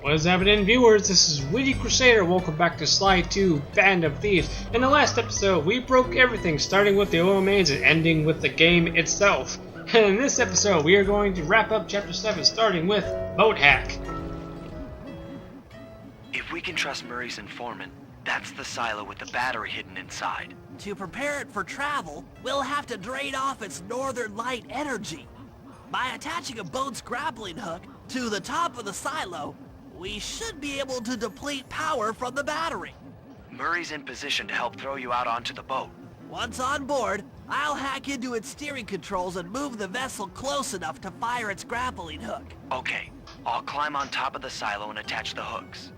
What's happening, viewers? This is Witty Crusader. Welcome back to Slide 2, Band of Thieves. In the last episode, we broke everything, starting with the oil mains and ending with the game itself. And in this episode, we are going to wrap up Chapter 7, starting with Boat Hack. If we can trust Murray's informant, that's the silo with the battery hidden inside. To prepare it for travel, we'll have to drain off its northern light energy. By attaching a boat's grappling hook to the top of the silo, we should be able to deplete power from the battery. Murray's in position to help throw you out onto the boat. Once on board, I'll hack into its steering controls and move the vessel close enough to fire its grappling hook. Okay, I'll climb on top of the silo and attach the hooks.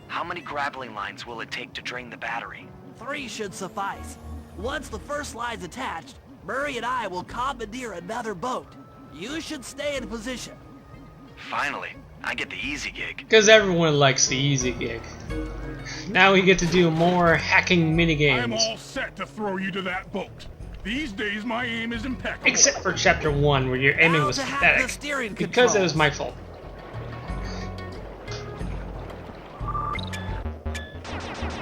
How many grappling lines will it take to drain the battery? 3 should suffice. Once the first line's attached, Murray and I will commandeer another boat. You should stay in position. Finally, I get the easy gig. Because everyone likes the easy gig. Now we get to do more hacking minigames. I'm all set to throw you to that boat. These days my aim is impeccable. Except for Chapter 1, where your aiming was pathetic. Because it was my fault.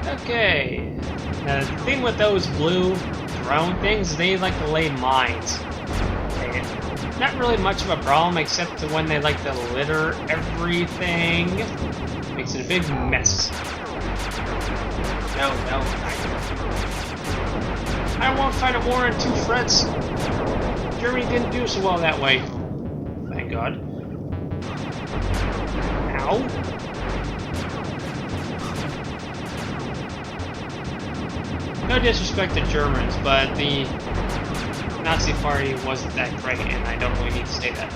Okay. Now the thing with those blue drone things is they like to lay mines. Okay. Not really much of a problem, except to when they like to litter everything. Makes it a big mess. No. I don't want to fight a war in 2 fronts. Germany didn't do so well that way. Thank God. Ow. No disrespect to Germans, but the Nazi party wasn't that great, and I don't really need to say that.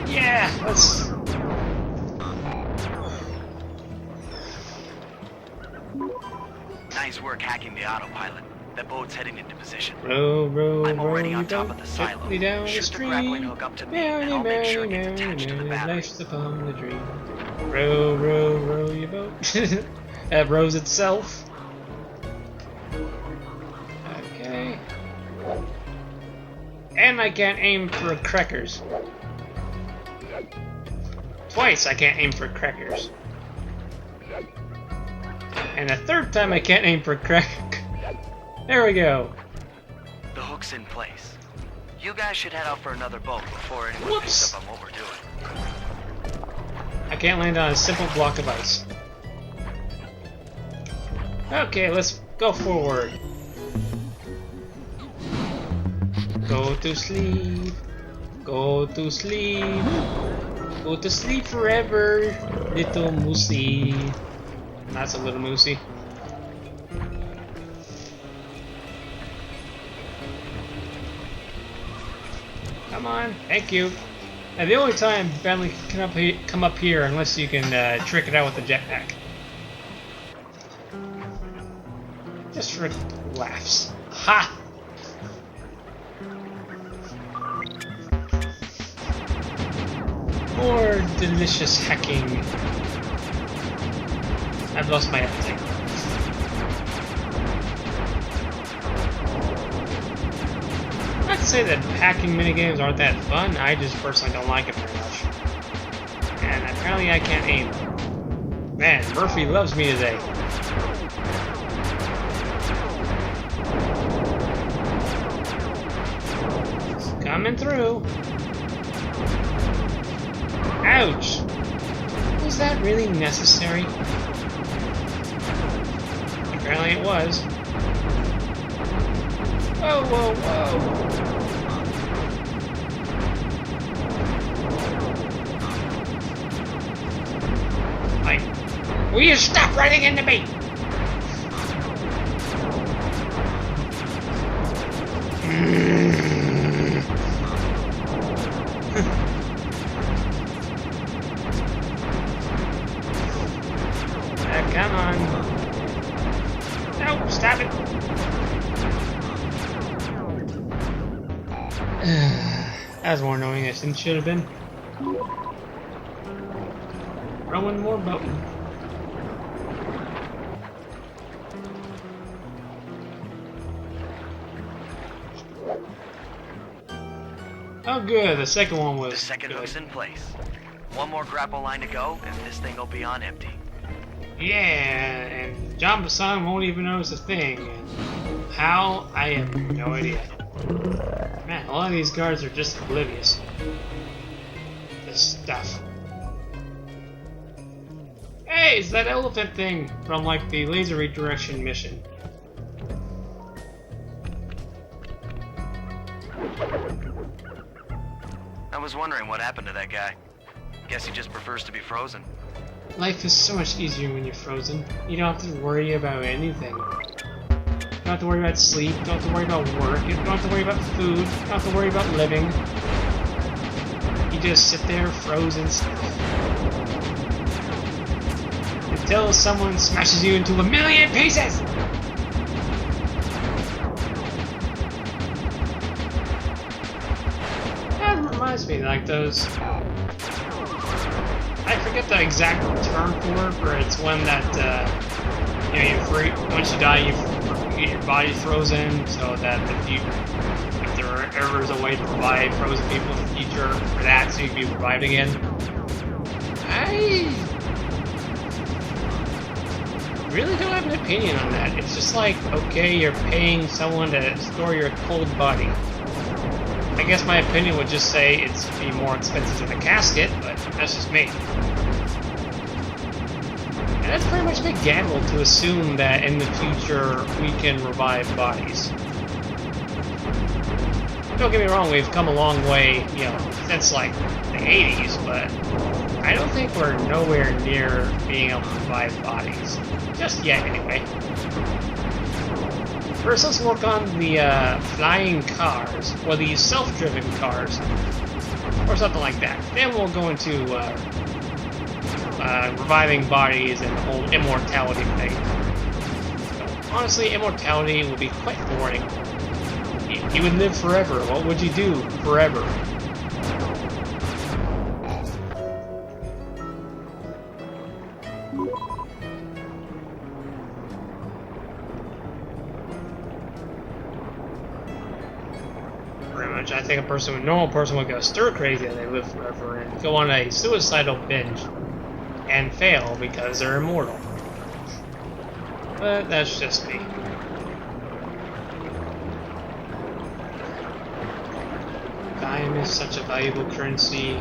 Yeah, let's... Nice work hacking the autopilot. The boat's heading into position. Row, I'm already row, on top of the silo. gently down the Shoot the stream. grappling hook up to me, and I'll make sure it gets attached to the battery. Life's upon the dream. Row your boat. That rows itself. Okay. And I can't aim for crackers. Twice I can't aim for crackers. And the 3rd time I can't aim for crackers. There we go. The hook's in place. You guys should head out for another boat before anyone picks up on what we're doing. I can't land on a simple block of ice. Okay, let's go forward. Go to sleep. Go to sleep. Go to sleep forever, little moosey. That's a little moosey. Come on, thank you. Now the only time Bentley can come up here unless you can trick it out with the jetpack. Just for laughs. Ha! More delicious hacking. I've lost my appetite. Not to say that hacking minigames aren't that fun, I just personally don't like it very much. And apparently I can't aim. Man, Murphy loves me today. It's coming through. Ouch! Was that really necessary? Apparently it was. Whoa! Like, will you stop running into me? Come on. No, stop it. That was more annoying than it should have been. Rowing more boat. Oh good, the second one was The second good. hook's in place. One more grapple line to go, and this thing will be on empty. Yeah, and John Bassan won't even notice a thing. And how? I have no idea. Man, a lot of these guards are just oblivious to stuff. Hey, it's that elephant thing from like the laser redirection mission. I was wondering what happened to that guy. Guess he just prefers to be frozen. Life is so much easier when you're frozen. You don't have to worry about anything. You don't have to worry about sleep, you don't have to worry about work, you don't have to worry about food, you don't have to worry about living. You just sit there frozen until someone smashes you into a million pieces! That reminds me, like those... I forget the exact term for it, but it's one that, you know, once you die, you get your body frozen, so that if there ever is a way to revive frozen people in the future for that, so you can be revived again. I really don't have an opinion on that. It's just like, okay, you're paying someone to store your cold body. I guess my opinion would just say it's be more expensive than a casket, but that's just me. And that's pretty much a big gamble to assume that in the future we can revive bodies. Don't get me wrong, we've come a long way, you know, since like the 80s, but I don't think we're nowhere near being able to revive bodies. Just yet, anyway. First, let's work on the flying cars, or the self-driven cars, or something like that. Then we'll go into reviving bodies and the whole immortality thing. So, honestly, immortality would be quite boring. You would live forever. What would you do forever? I think a normal person would go stir crazy and they live forever and go on a suicidal binge and fail because they're immortal. But that's just me. Time is such a valuable currency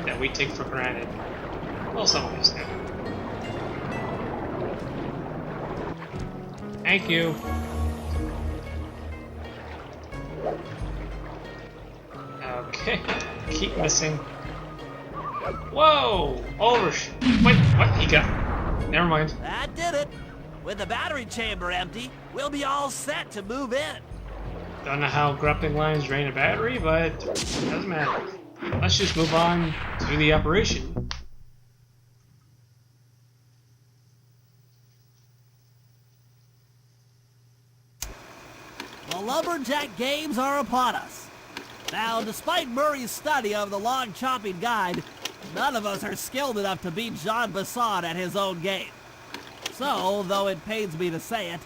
that we take for granted. Well, some of us do. Thank you. Okay, keep missing. Whoa! Wait, what? He got... Never mind. That did it. With the battery chamber empty, we'll be all set to move in. Don't know how grappling lines drain a battery, but it doesn't matter. Let's just move on to the operation. The Lumberjack Games are upon us. Now, despite Murray's study of the log chopping guide, none of us are skilled enough to beat Jean Bassan at his own game. So, though it pains me to say it,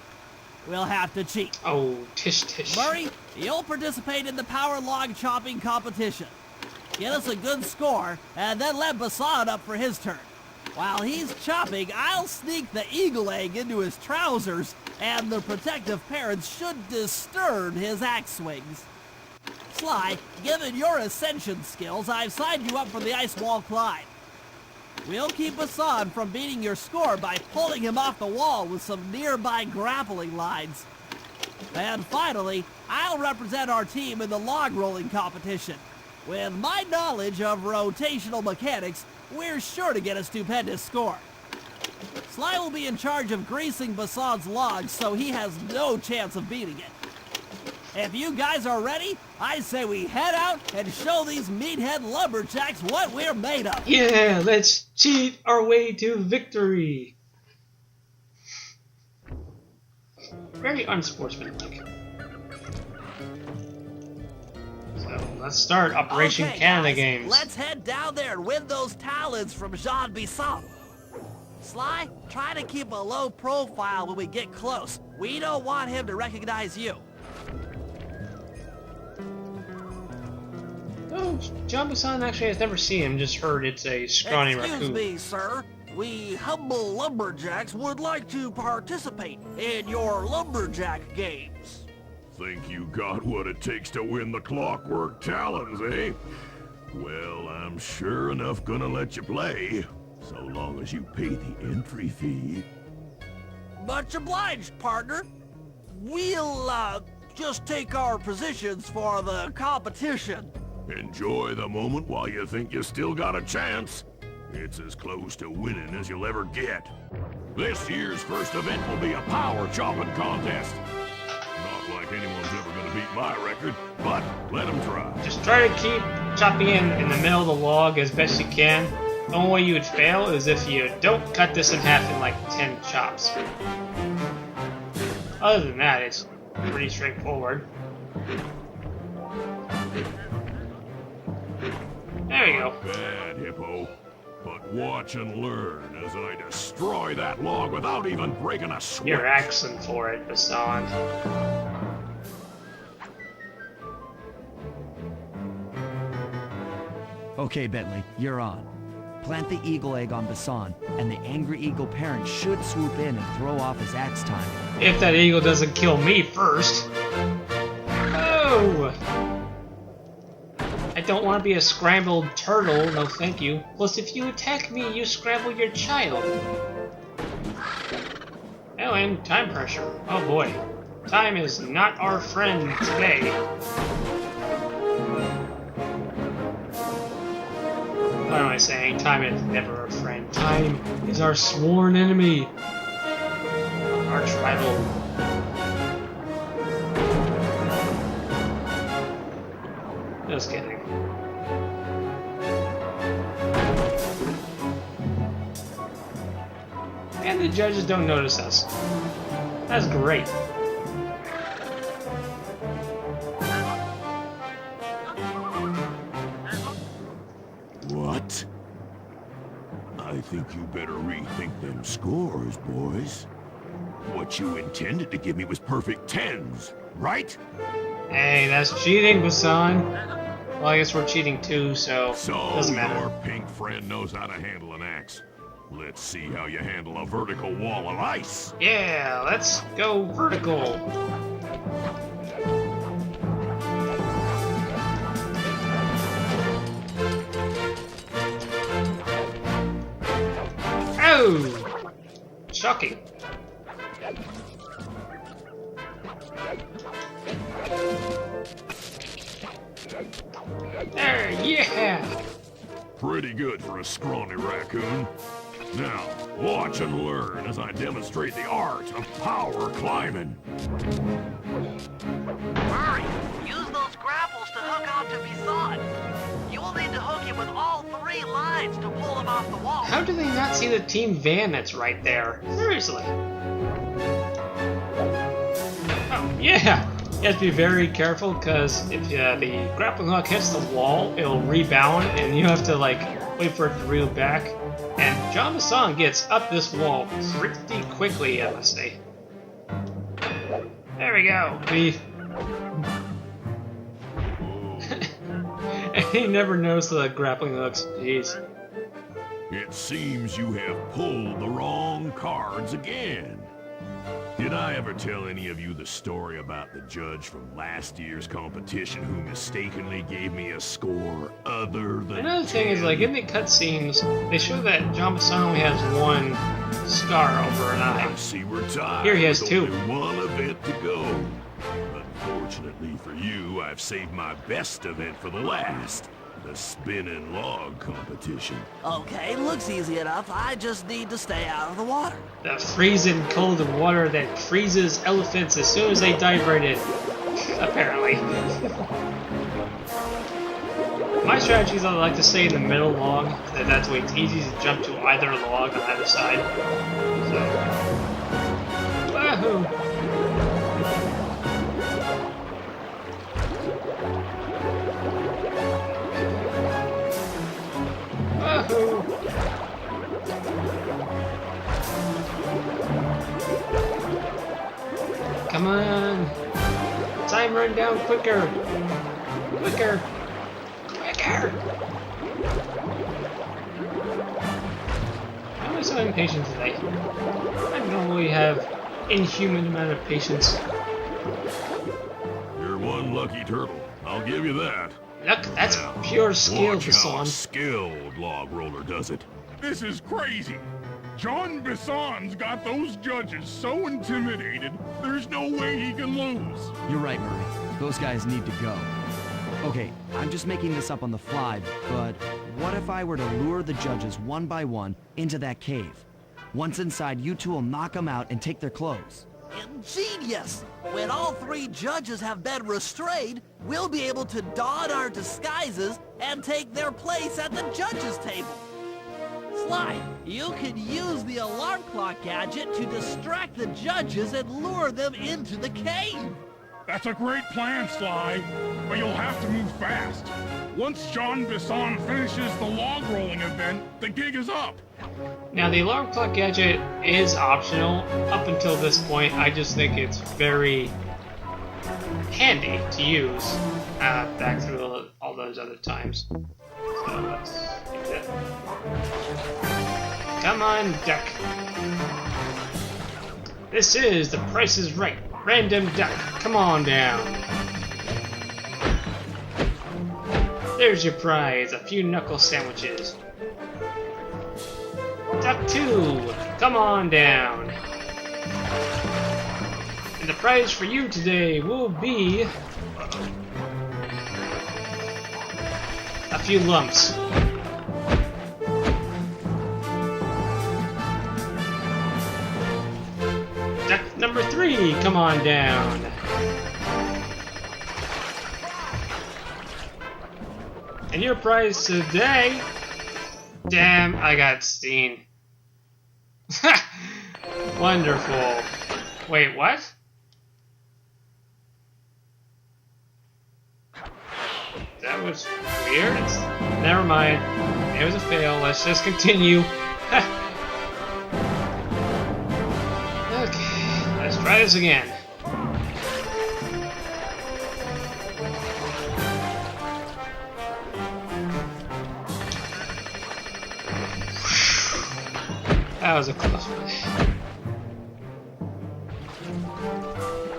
we'll have to cheat. Oh, tish tish. Murray, you'll participate in the power log chopping competition. Get us a good score, and then let Bassan up for his turn. While he's chopping, I'll sneak the eagle egg into his trousers, and the protective parents should disturb his axe swings. Sly, given your ascension skills, I've signed you up for the ice wall climb. We'll keep Bassan from beating your score by pulling him off the wall with some nearby grappling lines. And finally, I'll represent our team in the log rolling competition. With my knowledge of rotational mechanics, we're sure to get a stupendous score. Sly will be in charge of greasing Bassan's logs, so he has no chance of beating it. If you guys are ready, I say we head out and show these meathead lumberjacks what we're made of. Yeah, let's cheat our way to victory. Very unsportsmanlike. So let's start Operation Okay, Canada guys, Games. let's head down there and win those talons from Jean Bassan. Sly, try to keep a low profile when we get close. We don't want him to recognize you. Oh, John Busan actually has never seen him, just heard it's a scrawny Excuse raccoon. me, sir. We humble lumberjacks would like to participate in your lumberjack games. Think you got what it takes to win the Clockwork Talons, eh? Well, I'm sure enough gonna let you play, so long as you pay the entry fee. Much obliged, partner. We'll, just take our positions for the competition. Enjoy the moment while you think you still got a chance. It's as close to winning as you'll ever get. This year's first event will be a power chopping contest. Not like anyone's ever gonna beat my record, but let them try. Just try to keep chopping in the middle of the log as best you can. The only way you would fail is if you don't cut this in half in like 10 chops. Other than that, it's pretty straightforward. There we go. Bad, Hippo. But watch and learn as I destroy that log without even breaking a sweat. You're asking for it, Basan. Okay, Bentley, you're on. Plant the eagle egg on Basan, and the angry eagle parent should swoop in and throw off his axe time. If that eagle doesn't kill me first. Oh! I don't want to be a scrambled turtle, no thank you. Plus, if you attack me, you scramble your child. Oh, and time pressure. Oh boy. Time is not our friend today. What am I saying? Time is never our friend. Time is our sworn enemy. Arch rival. Just kidding. And the judges don't notice us. That's great. What? I think you better rethink them scores, boys. What you intended to give me was perfect tens, right? Hey, that's cheating, Basan. Well, I guess we're cheating too, so doesn't matter. Your pink friend knows how to handle an axe. Let's see how you handle a vertical wall of ice. Yeah, let's go vertical. Oh! Shocking. There, yeah! Pretty good for a scrawny raccoon. Now, watch and learn as I demonstrate the art of power climbing. Hurry! Use those grapples to hook onto Basan. You will need to hook him with all 3 lines to pull him off the wall. How do they not see the team van that's right there? Seriously. Oh, yeah! You have to be very careful, because if the grappling hook hits the wall, it'll rebound, and you have to, like, wait for it to reel back. And John Basan gets up this wall pretty quickly, I must say. There we go. And he never knows the grappling hooks. Jeez. It seems you have pulled the wrong cards again. Did I ever tell any of you the story about the judge from last year's competition who mistakenly gave me a score other than Another thing is, like, in the cutscenes, they show that John Basan only has 1 scar over an eye. I see we're tied. Here he has with 2. only 1 event to go. Unfortunately for you, I've saved my best event for the last. The spinning log competition. Okay, looks easy enough. I just need to stay out of the water. The freezing cold water that freezes elephants as soon as they dive right in. Apparently. My strategy is I like to stay in the middle log. That's way it's easy to jump to either log on either side. So. Wahoo! Wahoo! Come on! Time run down quicker! Quicker! scared. Why am I so impatient today? I normally have inhuman amount of patience. You're one lucky turtle. I'll give you that. Look, that's pure skill, Watch how a Basson. skilled log roller does it. This is crazy. John Bisson's got those judges so intimidated, there's no way he can lose. You're right, Murray. Those guys need to go. Okay, I'm just making this up on the fly, but what if I were to lure the judges one by one into that cave? Once inside, you two will knock them out and take their clothes. Ingenious! When all 3 judges have been restrained, we'll be able to don our disguises and take their place at the judges' table. Sly, you can use the alarm clock gadget to distract the judges and lure them into the cave. That's a great plan, Sly, but you'll have to move fast. Once John Bisson finishes the log rolling event, the gig is up. Now, the alarm clock gadget is optional. Up until this point, I just think it's very handy to use back through all those other times. So let's use it. Come on, duck. This is The Price is Right. Random duck. Come on down. There's your prize. A few knuckle sandwiches. Duck 2, come on down. And the prize for you today will be a few lumps. Duck number 3, come on down. And your prize today... Damn, I got seen. Wonderful. Wait, what? That was weird. Never mind. It was a fail. Let's just continue. Okay, let's try this again. That was a close one.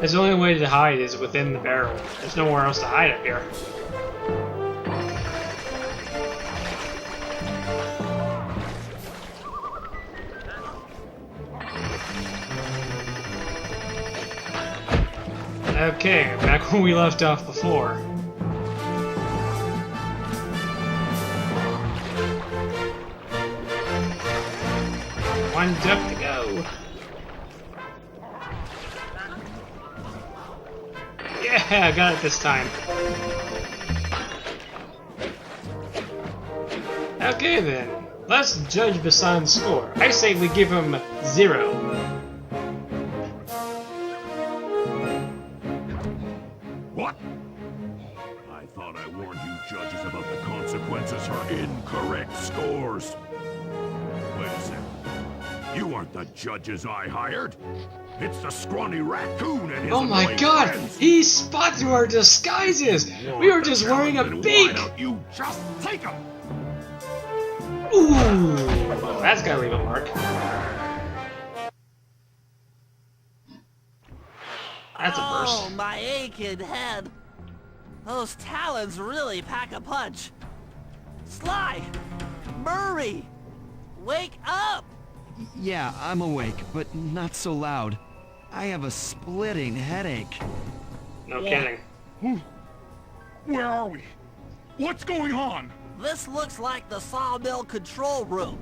The only way to hide is within the barrel. There's nowhere else to hide up here. Okay, back where we left off before. One duck to go. Yeah, I got it this time. Okay then, let's judge Basan's score. I say we give him 0. What? I thought I warned you judges about the consequences for incorrect scores. Wait a second. You aren't the judges I hired. It's the scrawny raccoon and his Oh my annoying god! friends. He spot through our disguises! We were just wearing a Then beak! Why don't you just take them? Ooh! That's gotta leave a mark. That's a burst. Oh, my aching head. Those talons really pack a punch. Sly! Murray! Wake up! Yeah, I'm awake, but not so loud. I have a splitting headache. No kidding. Where are we? What's going on? This looks like the sawmill control room.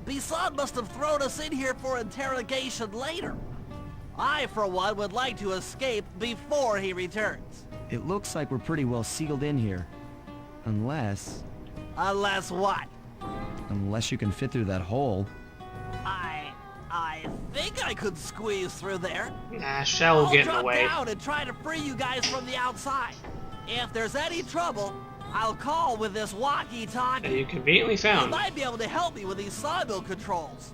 Bisson must have thrown us in here for interrogation later. I, for one, would like to escape before he returns. It looks like we're pretty well sealed in here. Unless Unless what? you can fit through that hole. I think I could squeeze through there. Nah, Shell will get in the way. I'll drop down and try to free you guys from the outside. If there's any trouble, I'll call with this walkie-talkie. That you conveniently You found. might be able to help me with these sawmill controls.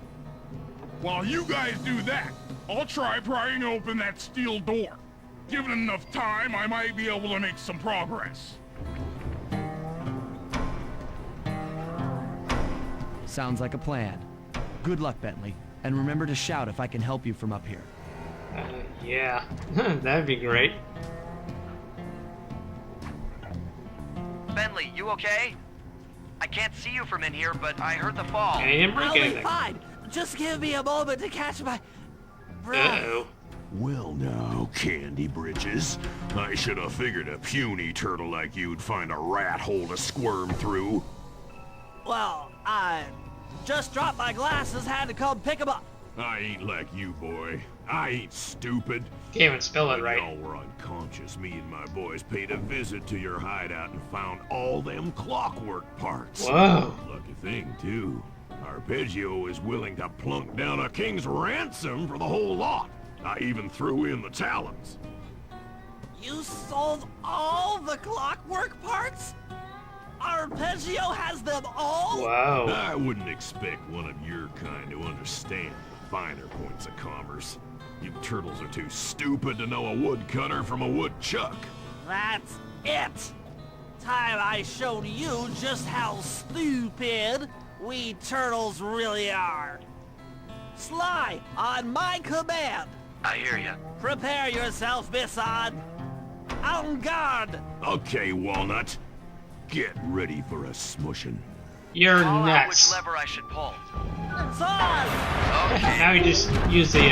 While you guys do that, I'll try prying open that steel door. Given enough time, I might be able to make some progress. Sounds like a plan. Good luck, Bentley. And remember to shout if I can help you from up here. Yeah, that'd be great. Bentley, you okay? I can't see you from in here, but I heard the fall. And he didn't break I'll be anything. fine. Just give me a moment to catch my breath. Uh-oh. Well now, Candy Britches. I should have figured a puny turtle like you'd find a rat hole to squirm through. Well, I just dropped my glasses, had to come pick them up. I ain't like you, boy. I ain't stupid. Can't even spell it When right. y'all were unconscious, me and my boys paid a visit to your hideout and found all them clockwork parts. Whoa. Lucky thing, too. Arpeggio is willing to plunk down a king's ransom for the whole lot. I even threw in the talons. You sold all the clockwork parts? Arpeggio has them all? Wow. I wouldn't expect one of your kind to understand the finer points of commerce. You turtles are too stupid to know a woodcutter from a woodchuck. That's it. Time I showed you just how stupid we turtles really are. Sly, on my command. I hear you. Prepare yourself, Bisson. En garde. Okay, Walnut. Get ready for a smushing. You're Call out which nuts. lever I should pull. Son! Okay. Now you just use the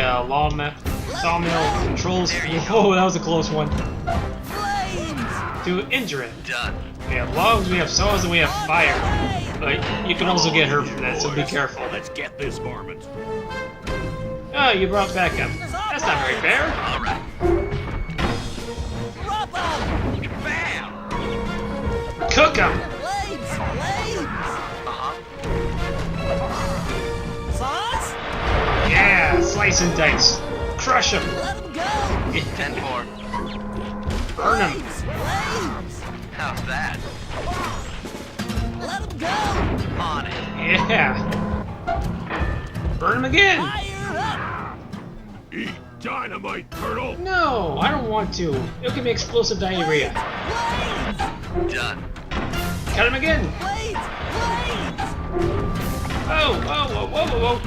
sawmill controls. There you Whoa, that was a close one. Flames! To injure it. Done. We have logs, we have saws, and we have fire. But you can also get hurt from that, so be Boys, careful. Let's get this varmint. Oh, you brought back up. That's not very fair. All right. Drop 'em! Bam! Cook 'em! Flames! Flames! Uh-huh. Sauce? Yeah, slice and dice. Crush 'em. Let 'em go! 10-4. Burn 'em. Flames! Flames! How's that? Let 'em go! On it. Yeah. Burn 'em again. Fire up! Eat dynamite, turtle. No, I don't want to. It'll give me explosive diarrhea. Flames! Done. Cut 'em again. Flames! Flames! Oh, whoa, whoa, whoa, whoa, whoa.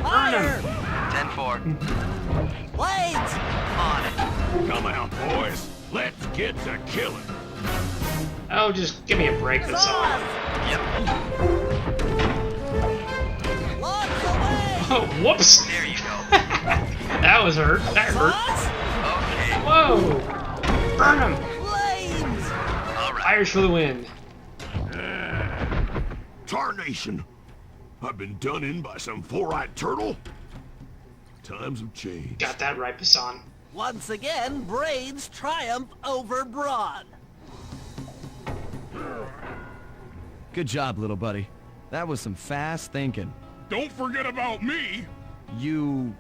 Fire! 10-4. Flames! On it. Come out, boys. Let's get to killing. Oh, just give me a break this Sauce! song. Yep. Lots away! Oh, whoops. There you go. That was hurt. That hurt. Sauce? Okay. Whoa. Burn 'em. Flames! All right. Irish for the win. Tarnation. I've been done in by some four-eyed turtle. Times have changed. Got that right, Bassan. Once again, brains triumph over brawn. Good job, little buddy. That was some fast thinking. Don't forget about me. You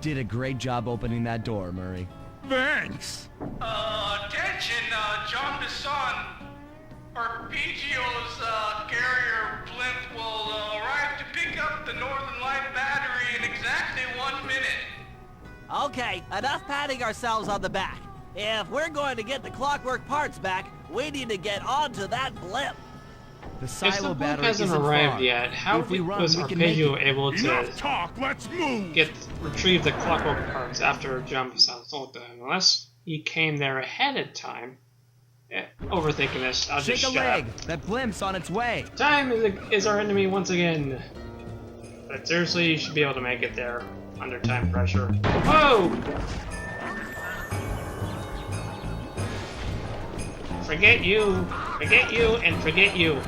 did a great job opening that door, Murray. Thanks. Attention, John Bisson. Arpeggio's carrier blimp will arrive to pick up the Northern Light battery in exactly 1 minute. Okay, enough patting ourselves on the back. If we're going to get the clockwork parts back, we need to get onto that blimp. The If silo the boat battery hasn't isn't arrived far. yet, how If we run, was we can make Arpeggio it. able to Enough talk. Let's move. retrieve the clockwork parts after John Bassan sold them? Unless he came there ahead of time. Overthinking this. I'll Shake just a shut leg. up. That blimp's on its way. Time is our enemy once again. But seriously, you should be able to make it there under time pressure. Whoa! Forget you, and forget you.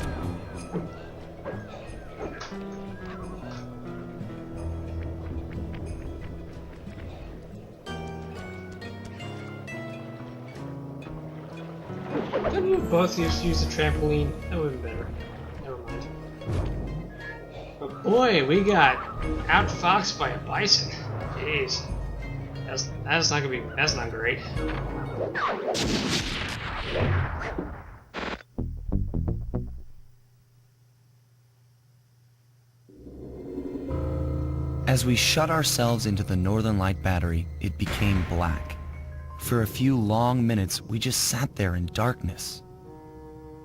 Couldn't you both just use a trampoline? That would have been better. Never mind. But boy, we got outfoxed by a bison. Jeez. That's not great. As we shut ourselves into the Northern Light battery, it became black. For a few long minutes, we just sat there in darkness.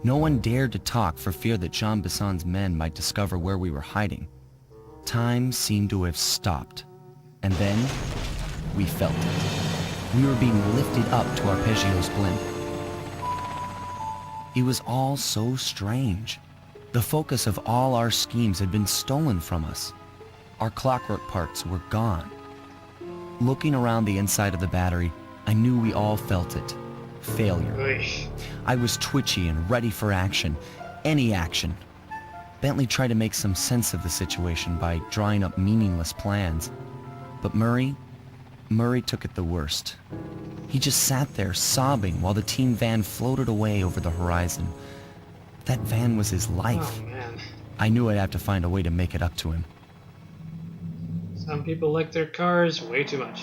No one dared to talk for fear that Jean Bisson's men might discover where we were hiding. Time seemed to have stopped. And then, we felt it. We were being lifted up to Arpeggio's blimp. It was all so strange. The focus of all our schemes had been stolen from us. Our clockwork parts were gone. Looking around the inside of the battery, I knew we all felt it. Failure. Oy. I was twitchy and ready for action. Any action. Bentley tried to make some sense of the situation by drawing up meaningless plans. But Murray took it the worst. He just sat there sobbing while the team van floated away over the horizon. That van was his life. Oh, man. I knew I'd have to find a way to make it up to him. Some people like their cars way too much.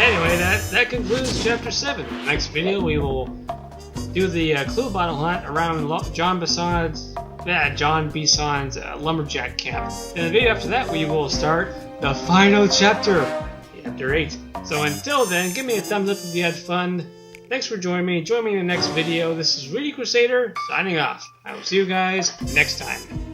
Anyway, that concludes Chapter 7. Next video, we will do the clue bottle hunt around John Bisson's lumberjack camp. In the video after that, we will start the final chapter, Chapter 8. So until then, give me a thumbs up if you had fun. Thanks for joining me. Join me in the next video. This is Really Crusader, signing off. I will see you guys next time.